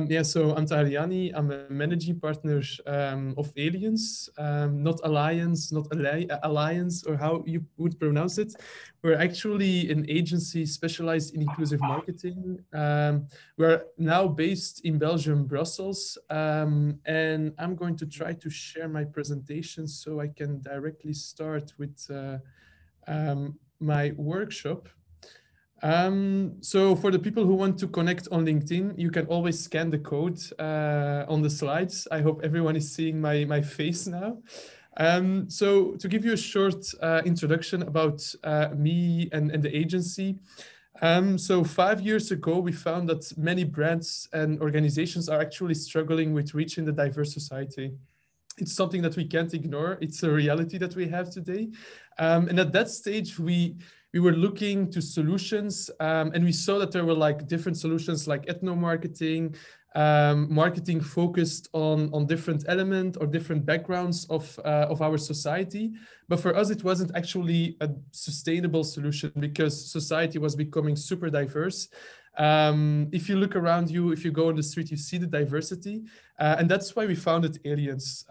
Yeah, so I'm Taha Riani. I'm a managing partner of Allyens, not Alliance, not Alliance, or how you would pronounce it. We're actually an agency specialized in inclusive marketing. We're now based in Belgium, Brussels, and I'm going to try to share my presentation so I can directly start with my workshop. So for the people who want to connect on LinkedIn, you can always scan the code on the slides. I hope everyone is seeing my face now. So to give you a short introduction about me and the agency. So 5 years ago, we found that many brands and organizations are actually struggling with reaching the diverse society. It's something that we can't ignore. It's a reality that we have today. And at that stage, we were looking to solutions, and we saw that there were like different solutions like ethno-marketing, marketing focused on different elements or different backgrounds of our society. But for us, it wasn't actually a sustainable solution because society was becoming super diverse. If you look around you, if you go on the street, you see the diversity. And that's why we founded Allyens.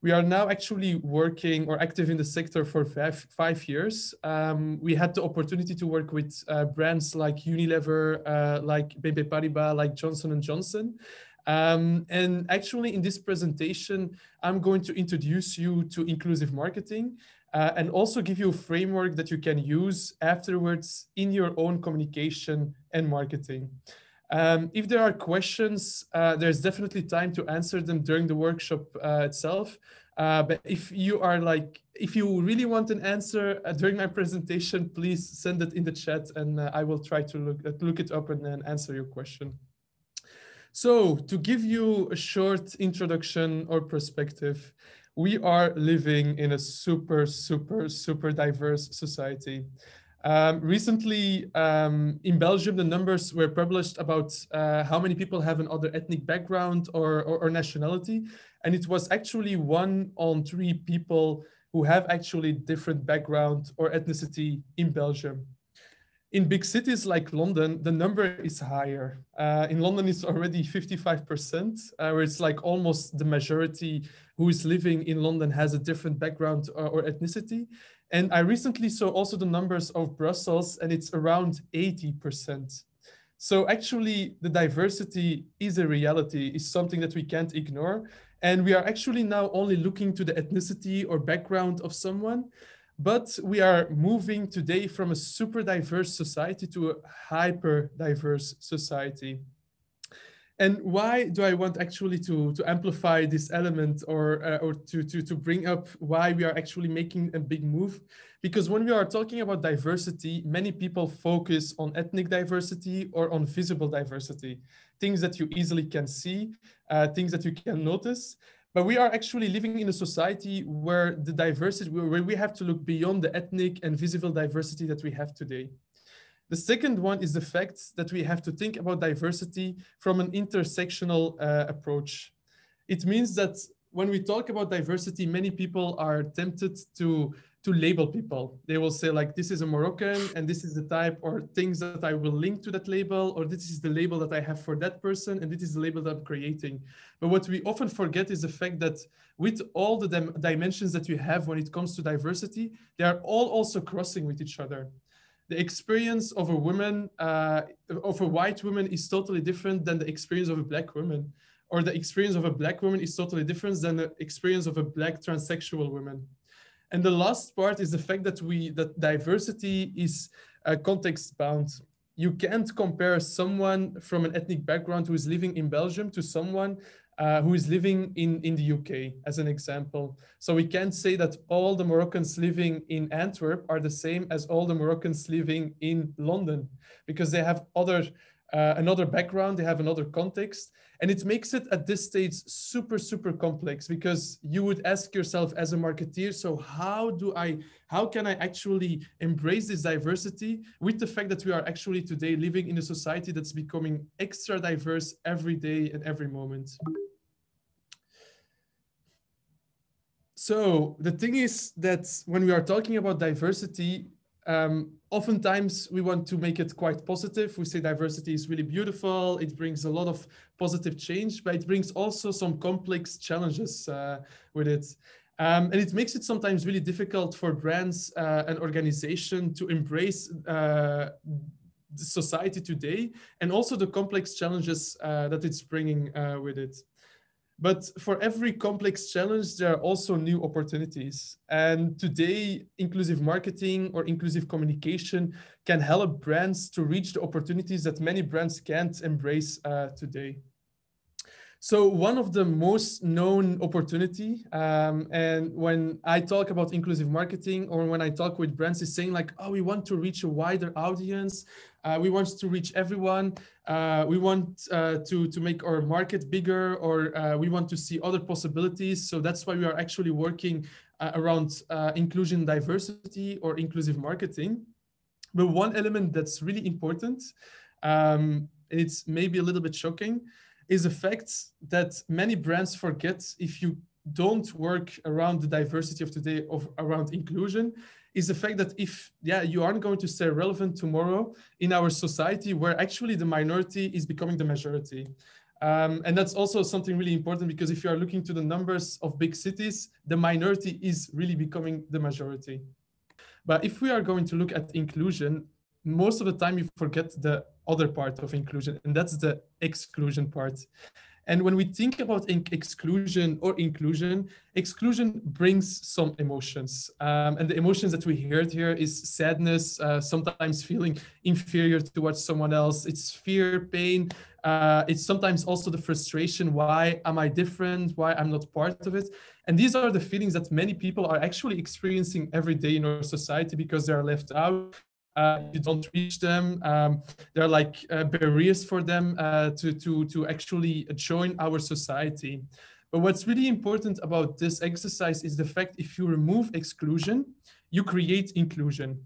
We are now actually working or active in the sector for five years. We had the opportunity to work with brands like Unilever, like BNP Paribas, like Johnson & Johnson. And actually in this presentation, I'm going to introduce you to inclusive marketing and also give you a framework that you can use afterwards in your own communication and marketing. If there are questions, there's definitely time to answer them during the workshop itself. But if you really want an answer during my presentation, please send it in the chat and I will try to look it up and then answer your question. So to give you a short introduction or perspective, we are living in a super, super, super diverse society. Recently, in Belgium, the numbers were published about how many people have another ethnic background or nationality. And it was actually 1 on 3 people who have actually different background or ethnicity in Belgium. In big cities like London, the number is higher. In London, it's already 55%, where it's like almost the majority who is living in London has a different background or ethnicity. And I recently saw also the numbers of Brussels, and it's around 80%. So actually, the diversity is a reality, is something that we can't ignore. And we are actually now only looking to the ethnicity or background of someone. But we are moving today from a super diverse society to a hyper diverse society. And why do I want actually to amplify this element or to bring up why we are actually making a big move? Because when we are talking about diversity, many people focus on ethnic diversity or on visible diversity, things that you easily can see, things that you can notice. But we are actually living in a society where the diversity, where we have to look beyond the ethnic and visible diversity that we have today. The second one is the fact that we have to think about diversity from an intersectional approach. It means that when we talk about diversity, many people are tempted to label people. They will say like, this is a Moroccan and this is the type or things that I will link to that label, or this is the label that I have for that person and this is the label that I'm creating. But what we often forget is the fact that with all the dimensions that you have when it comes to diversity, they are all also crossing with each other. The experience of a woman, of a white woman is totally different than the experience of a Black woman, or the experience of a Black woman is totally different than the experience of a Black transsexual woman. And the last part is the fact that that diversity is context bound. You can't compare someone from an ethnic background who is living in Belgium to someone who is living in the UK, as an example. So we can't say that all the Moroccans living in Antwerp are the same as all the Moroccans living in London, because they have another background, they have another context. And it makes it at this stage super, super complex, because you would ask yourself as a marketeer, so how can I actually embrace this diversity with the fact that we are actually today living in a society that's becoming extra diverse every day and every moment? So the thing is that when we are talking about diversity, Oftentimes we want to make it quite positive. We say diversity is really beautiful. It brings a lot of positive change, but it brings also some complex challenges with it. And it makes it sometimes really difficult for brands and organizations to embrace the society today, and also the complex challenges that it's bringing with it. But for every complex challenge, there are also new opportunities. And today, inclusive marketing or inclusive communication can help brands to reach the opportunities that many brands can't embrace today. So one of the most known opportunity, and when I talk about inclusive marketing or when I talk with brands, is saying like, oh, we want to reach a wider audience. We want to reach everyone. We want to make our market bigger, or we want to see other possibilities. So that's why we are actually working around inclusion, diversity, or inclusive marketing. But one element that's really important, and it's maybe a little bit shocking, is the fact that many brands forget, if you don't work around the diversity of today, of around inclusion, is the fact that if you aren't going to stay relevant tomorrow in our society where actually the minority is becoming the majority. And that's also something really important, because if you are looking to the numbers of big cities, the minority is really becoming the majority. But if we are going to look at inclusion, most of the time you forget the other part of inclusion, and that's the exclusion part. And when we think about exclusion or inclusion, exclusion brings some emotions. And the emotions that we heard here is sadness, sometimes feeling inferior towards someone else. It's fear, pain. It's sometimes also the frustration. Why am I different? Why I'm not part of it? And these are the feelings that many people are actually experiencing every day in our society, because they are left out. You don't reach them. They're like barriers for them to actually join our society. But what's really important about this exercise is the fact, if you remove exclusion, you create inclusion.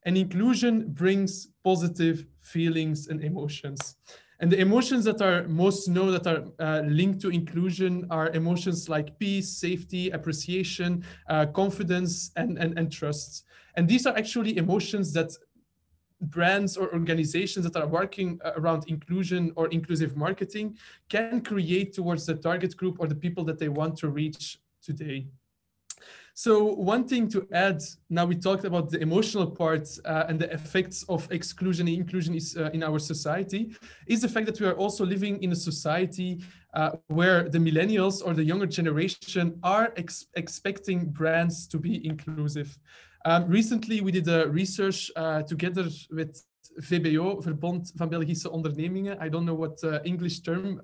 And inclusion brings positive feelings and emotions. And the emotions that are most known, that are linked to inclusion, are emotions like peace, safety, appreciation, confidence, and trust. And these are actually emotions that brands or organizations that are working around inclusion or inclusive marketing can create towards the target group or the people that they want to reach today. So one thing to add, now we talked about the emotional part and the effects of exclusion and inclusion is, in our society, is the fact that we are also living in a society where the millennials or the younger generation are expecting brands to be inclusive. Recently, we did a research together with VBO, Verbond van Belgische Ondernemingen. I don't know what the English term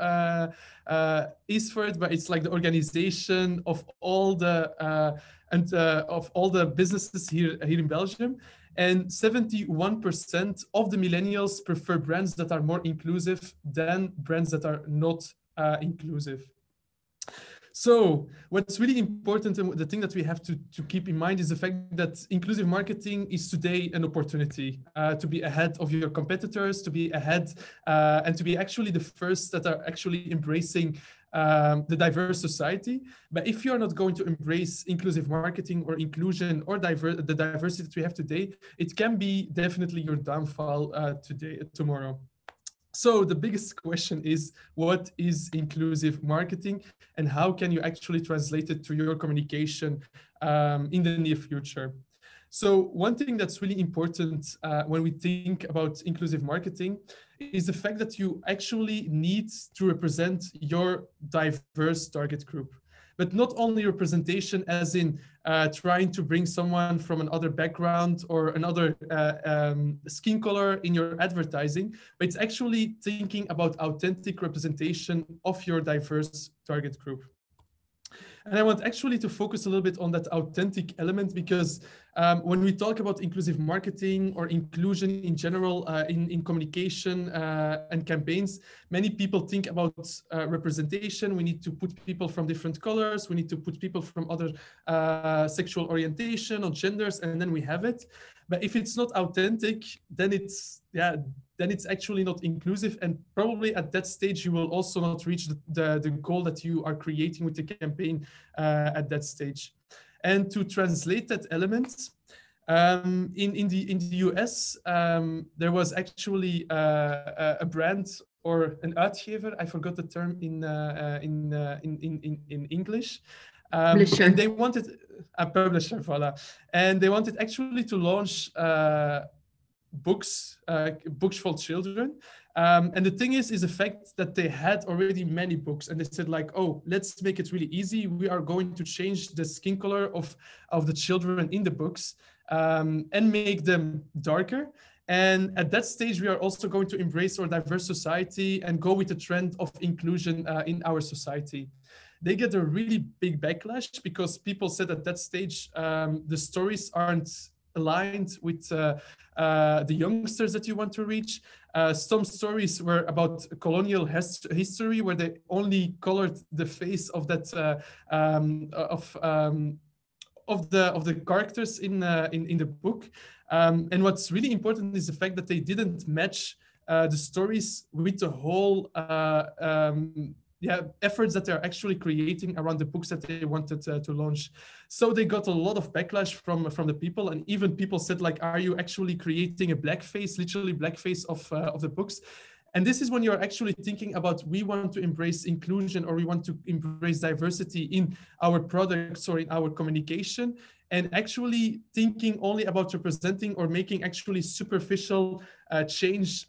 is for it, but it's like the organization of all the of all the businesses here in Belgium. And 71% of the millennials prefer brands that are more inclusive than brands that are not inclusive. So what's really important, and the thing that we have to keep in mind, is the fact that inclusive marketing is today an opportunity to be ahead of your competitors, to be ahead and to be actually the first that are actually embracing the diverse society. But if you're not going to embrace inclusive marketing or inclusion or the diversity that we have today, it can be definitely your downfall tomorrow. So the biggest question is, what is inclusive marketing, and how can you actually translate it to your communication in the near future? So one thing that's really important when we think about inclusive marketing is the fact that you actually need to represent your diverse target group. But not only representation as in trying to bring someone from another background or another skin color in your advertising, but it's actually thinking about authentic representation of your diverse target group. And I want actually to focus a little bit on that authentic element, because when we talk about inclusive marketing or inclusion in general in communication and campaigns, many people think about representation. We need to put people from different colors. We need to put people from other sexual orientation or genders, and then we have it. But if it's not authentic, then it's actually not inclusive, and probably at that stage you will also not reach the goal that you are creating with the campaign at that stage. And to translate that element, In the US, there was actually a brand or an uitgever. I forgot the term in English. And Publisher. they wanted a publisher, voila, and they wanted actually to launch books for children. And the thing is the fact that they had already many books, and they said like, oh, let's make it really easy. We are going to change the skin color of the children in the books, and make them darker. And at that stage, we are also going to embrace our diverse society and go with the trend of inclusion in our society. They get a really big backlash because people said at that stage, the stories aren't aligned with the youngsters that you want to reach. Some stories were about colonial history, where they only colored the face of that of the characters in the book. And what's really important is the fact that they didn't match the stories with the whole efforts that they're actually creating around the books that they wanted to launch. So they got a lot of backlash from the people, and even people said like, are you actually creating a blackface, literally blackface of the books? And this is when you're actually thinking about, we want to embrace inclusion, or we want to embrace diversity in our products or in our communication, and actually thinking only about representing or making actually superficial change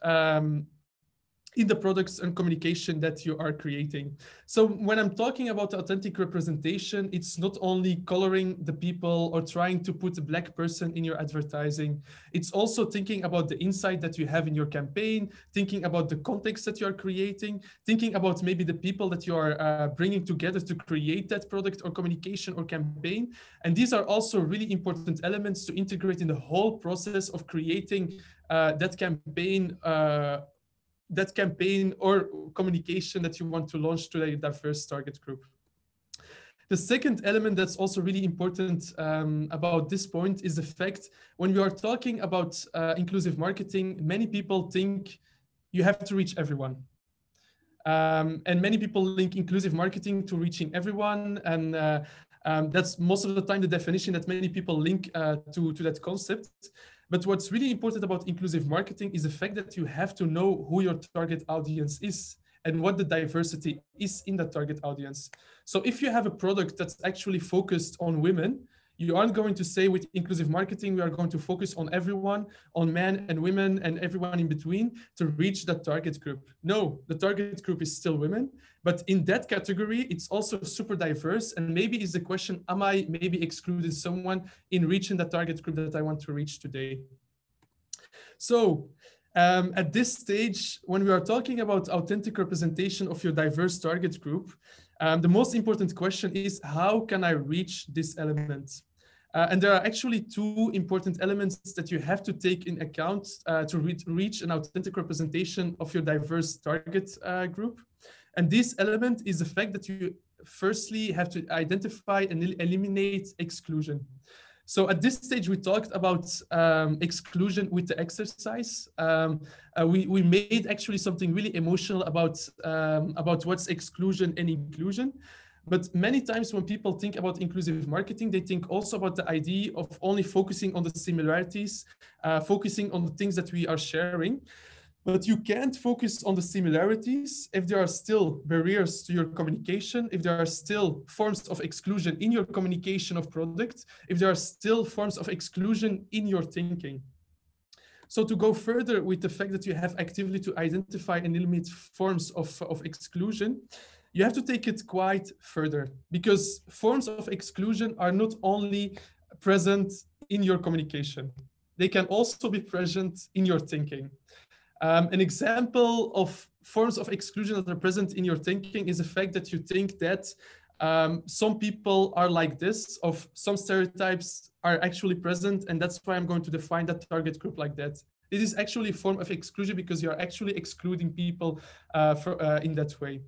in the products and communication that you are creating. So when I'm talking about authentic representation, it's not only coloring the people or trying to put a black person in your advertising. It's also thinking about the insight that you have in your campaign, thinking about the context that you are creating, thinking about maybe the people that you are bringing together to create that product or communication or campaign. And these are also really important elements to integrate in the whole process of creating that campaign or communication that you want to launch to a diverse target group. The second element that's also really important about this point is the fact, when we are talking about inclusive marketing, many people think you have to reach everyone. And many people link inclusive marketing to reaching everyone. And that's most of the time the definition that many people link to that concept. But what's really important about inclusive marketing is the fact that you have to know who your target audience is and what the diversity is in that target audience. So if you have a product that's actually focused on women, you aren't going to say with inclusive marketing, we are going to focus on everyone, on men and women and everyone in between to reach that target group. No, the target group is still women, but in that category, it's also super diverse. And maybe is the question, am I maybe excluding someone in reaching the target group that I want to reach today? So at this stage, when we are talking about authentic representation of your diverse target group, the most important question is, how can I reach this element? And there are actually two important elements that you have to take in account to reach an authentic representation of your diverse target group. And this element is the fact that you firstly have to identify and eliminate exclusion. So at this stage, we talked about exclusion with the exercise. We made actually something really emotional about what's exclusion and inclusion. But many times when people think about inclusive marketing, they think also about the idea of only focusing on the similarities, focusing on the things that we are sharing. But you can't focus on the similarities if there are still barriers to your communication, if there are still forms of exclusion in your communication of products, if there are still forms of exclusion in your thinking. So to go further with the fact that you have actively to identify and eliminate forms of exclusion, you have to take it quite further, because forms of exclusion are not only present in your communication, they can also be present in your thinking. An example of forms of exclusion that are present in your thinking is the fact that you think that some people are like this, of some stereotypes are actually present, and that's why I'm going to define that target group like that. This is actually a form of exclusion because you're actually excluding people in that way.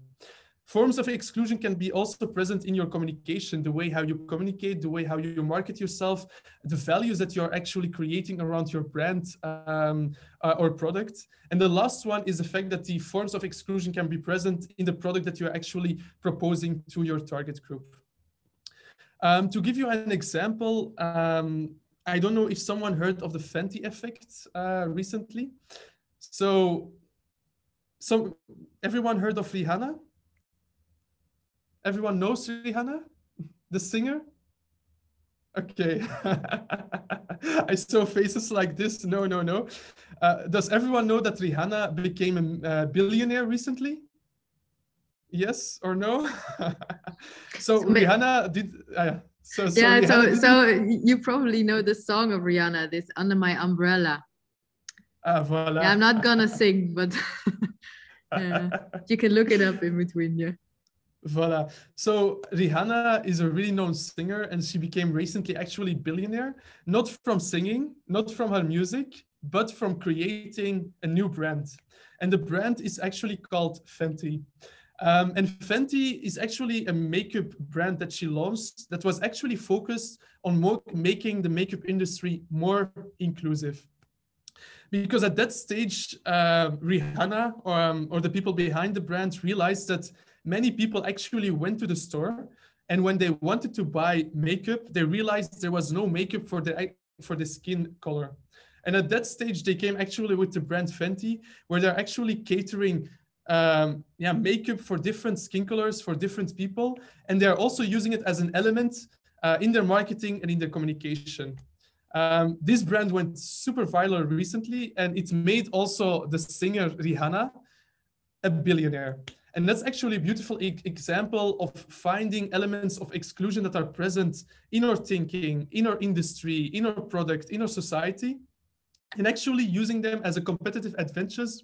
Forms of exclusion can be also present in your communication, the way how you communicate, the way how you market yourself, the values that you're actually creating around your brand or product. And the last one is the fact that the forms of exclusion can be present in the product that you're actually proposing to your target group. To give you an example, I don't know if someone heard of the Fenty effect recently. So everyone heard of Rihanna? Everyone knows Rihanna, the singer? Okay. I saw faces like this. No, no, no. Does everyone know that Rihanna became a billionaire recently? Yes or no? So Rihanna did. So you probably know the song of Rihanna, this "Under My Umbrella." Voilà. Yeah, I'm not gonna sing, but you can look it up in between. Yeah. Voila. So Rihanna is a really known singer, and she became recently actually billionaire, not from singing, not from her music, but from creating a new brand. And the brand is actually called Fenty. And Fenty is actually a makeup brand that she launched that was actually focused on making the makeup industry more inclusive. Because at that stage, Rihanna or the people behind the brand realized that many people actually went to the store, and when they wanted to buy makeup, they realized there was no makeup for the skin color. And at that stage, they came actually with the brand Fenty, where they're actually catering makeup for different skin colors for different people, and they're also using it as an element in their marketing and in their communication. This brand went super viral recently, and it made also the singer Rihanna a billionaire. And that's actually a beautiful example of finding elements of exclusion that are present in our thinking, in our industry, in our product, in our society, and actually using them as a competitive advantage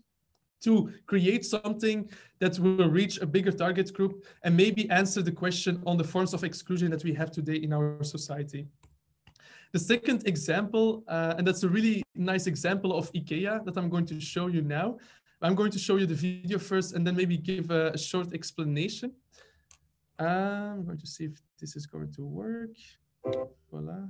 to create something that will reach a bigger target group and maybe answer the question on the forms of exclusion that we have today in our society. The second example, and that's a really nice example of IKEA that I'm going to show you now. I'm going to show you the video first and then maybe give a short explanation. I'm going to see if this is going to work. Voila.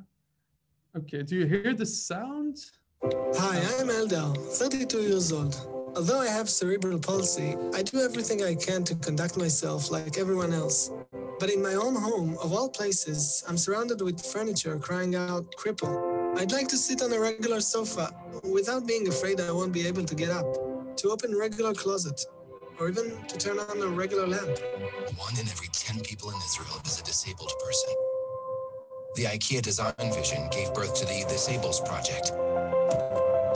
Okay, do you hear the sound? Hi, I'm Eldel, 32 years old. Although I have cerebral palsy, I do everything I can to conduct myself like everyone else. But in my own home, of all places, I'm surrounded with furniture crying out, cripple. I'd like to sit on a regular sofa without being afraid I won't be able to get up, to open a regular closet, or even to turn on a regular lamp. 1 in every 10 people in Israel is a disabled person. The IKEA design vision gave birth to the Disables Project.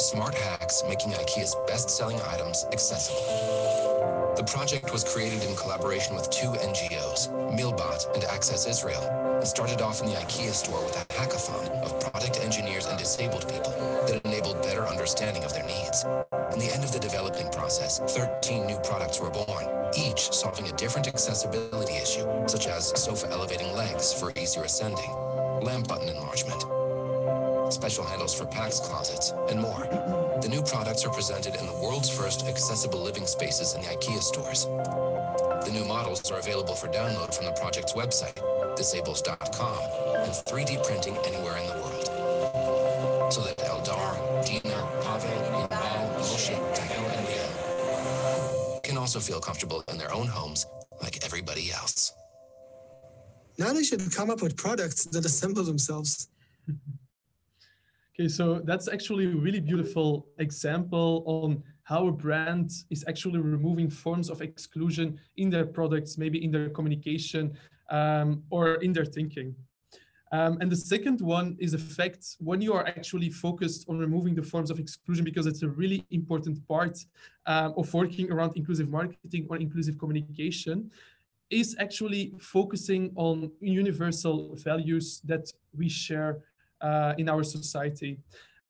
Smart hacks making IKEA's best-selling items accessible. The project was created in collaboration with 2 NGOs, Milbot and Access Israel, and started off in the IKEA store with a hackathon of product engineers and disabled people that enabled better understanding of their needs. In the end of the developing process, 13 new products were born, each solving a different accessibility issue, such as sofa elevating legs for easier ascending, lamp button enlargement, special handles for PAX closets, and more. The new products are presented in the world's first accessible living spaces in the IKEA stores. The new models are available for download from the project's website, disables.com, and 3D printing anywhere in the world. So that Eldar, Dina, Pavel, Inbal, Moshe, Tahel, and Leo can also feel comfortable in their own homes like everybody else. Now they should come up with products that assemble themselves. Okay, so that's actually a really beautiful example on how a brand is actually removing forms of exclusion in their products, maybe in their communication or in their thinking. And the second one is the fact when you are actually focused on removing the forms of exclusion, because it's a really important part of working around inclusive marketing or inclusive communication, is actually focusing on universal values that we share in our society.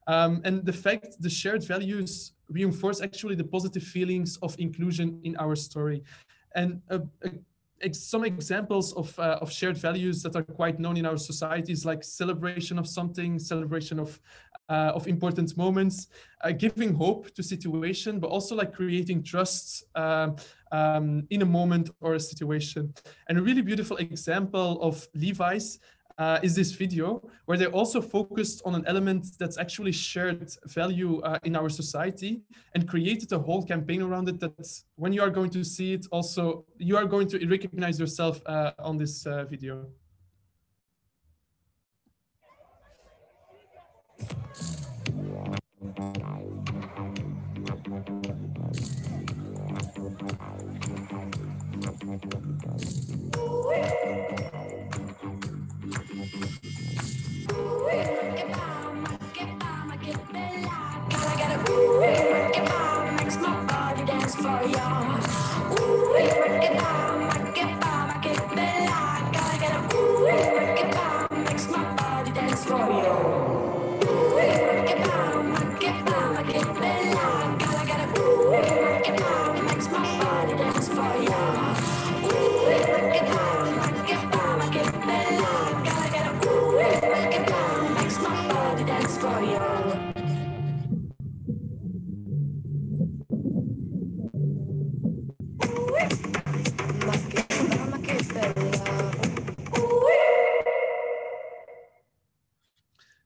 And the shared values reinforce actually the positive feelings of inclusion in our story. And some examples of shared values that are quite known in our societies, like celebration of something, celebration of important moments, giving hope to situation, but also like creating trust in a moment or a situation. And a really beautiful example of Levi's is this video where they also focused on an element that's actually shared value in our society and created a whole campaign around it that when you are going to see it, also you are going to recognize yourself on this video.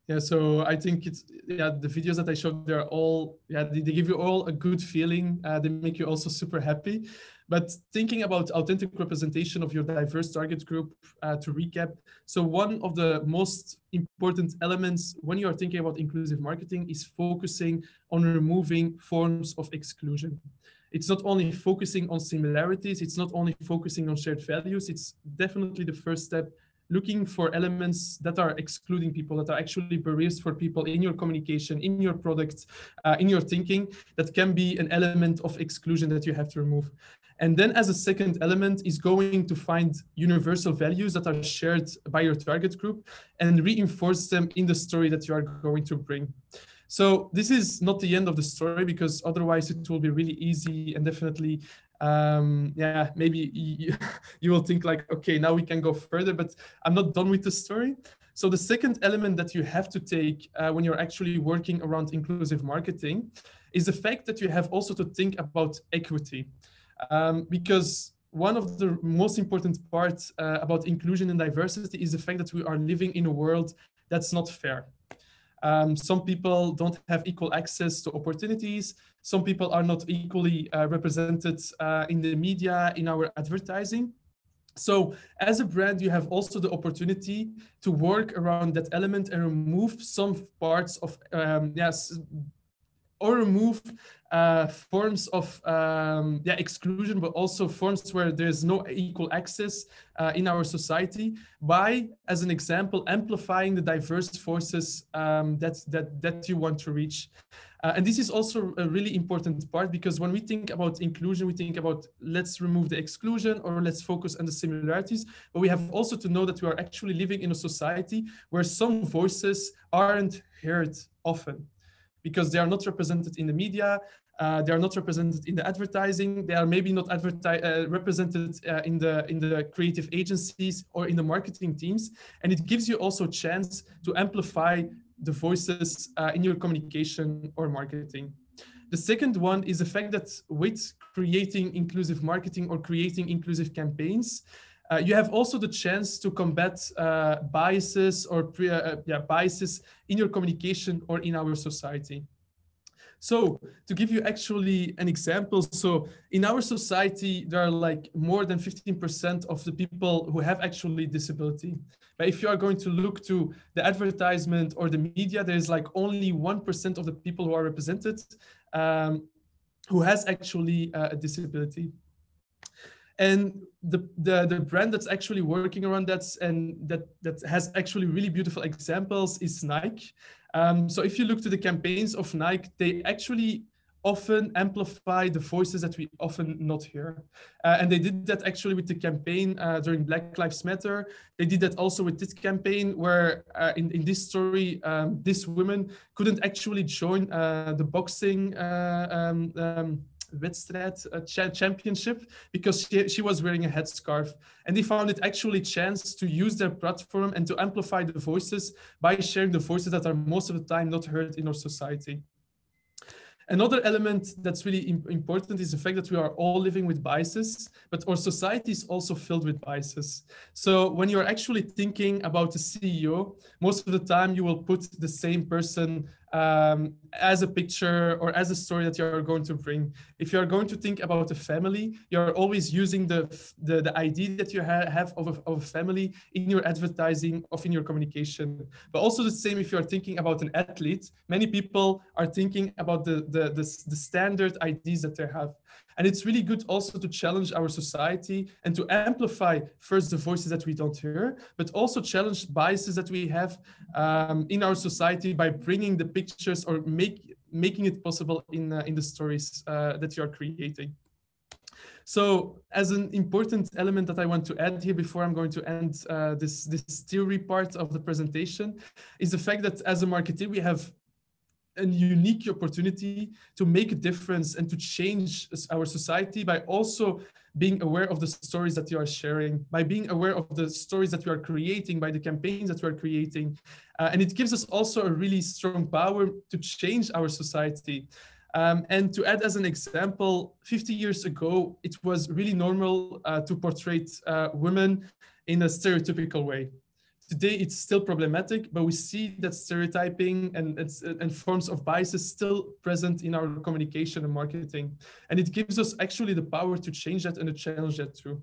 Yeah, so I think it's, yeah, the videos that I showed, they're all, yeah, they give you all a good feeling. They make you also super happy. But thinking about authentic representation of your diverse target group, to recap, so one of the most important elements when you are thinking about inclusive marketing is focusing on removing forms of exclusion. It's not only focusing on similarities, it's not only focusing on shared values, it's definitely the first step, looking for elements that are excluding people, that are actually barriers for people in your communication, in your products, in your thinking, that can be an element of exclusion that you have to remove. And then as a second element is going to find universal values that are shared by your target group and reinforce them in the story that you are going to bring. So this is not the end of the story, because otherwise it will be really easy and definitely, yeah, maybe you will think like, okay, now we can go further, but I'm not done with the story. So the second element that you have to take when you're actually working around inclusive marketing is the fact that you have also to think about equity, because one of the most important parts about inclusion and diversity is the fact that we are living in a world that's not fair. Some people don't have equal access to opportunities. Some people are not equally represented in the media, in our advertising. So as a brand, you have also the opportunity to work around that element and remove some parts of, or remove forms of exclusion, but also forms where there's no equal access in our society, by, as an example, amplifying the diverse forces that you want to reach. And this is also a really important part, because when we think about inclusion, we think about let's remove the exclusion or let's focus on the similarities. But we have also to know that we are actually living in a society where some voices aren't heard often, because they are not represented in the media, they are not represented in the advertising, they are maybe not represented in the creative agencies or in the marketing teams. And it gives you also a chance to amplify the voices in your communication or marketing. The second one is the fact that with creating inclusive marketing or creating inclusive campaigns, you have also the chance to combat biases or biases in your communication or in our society. So to give you actually an example, so in our society, there are like more than 15% of the people who have actually disability. But if you are going to look to the advertisement or the media, there's like only 1% of the people who are represented who has actually a disability. And the brand that's actually working around that and that has actually really beautiful examples is Nike. So if you look to the campaigns of Nike, they actually often amplify the voices that we often not hear. And they did that actually with the campaign during Black Lives Matter. They did that also with this campaign where in this story, this woman couldn't actually join the boxing championship because she was wearing a headscarf, and they found it actually chance to use their platform and to amplify the voices by sharing the voices that are most of the time not heard in our society. Another element that's really important is the fact that we are all living with biases, but our society is also filled with biases. So when you're actually thinking about a CEO, most of the time you will put the same person as a picture or as a story that you're going to bring. If you're going to think about a family, you're always using the idea that you have of a family in your advertising, in your communication. But also the same if you're thinking about an athlete, many people are thinking about the standard ideas that they have. And it's really good also to challenge our society and to amplify first the voices that we don't hear, but also challenge biases that we have in our society by bringing the pictures or making it possible in the stories that you are creating. So as an important element that I want to add here before I'm going to end this theory part of the presentation is the fact that as a marketer, we have a unique opportunity to make a difference and to change our society by also being aware of the stories that you are sharing, by being aware of the stories that you are creating, by the campaigns that you are creating. And it gives us also a really strong power to change our society. And to add as an example, 50 years ago, it was really normal to portray women in a stereotypical way. Today, it's still problematic, but we see that stereotyping and forms of biases still present in our communication and marketing. And it gives us actually the power to change that and to challenge that too.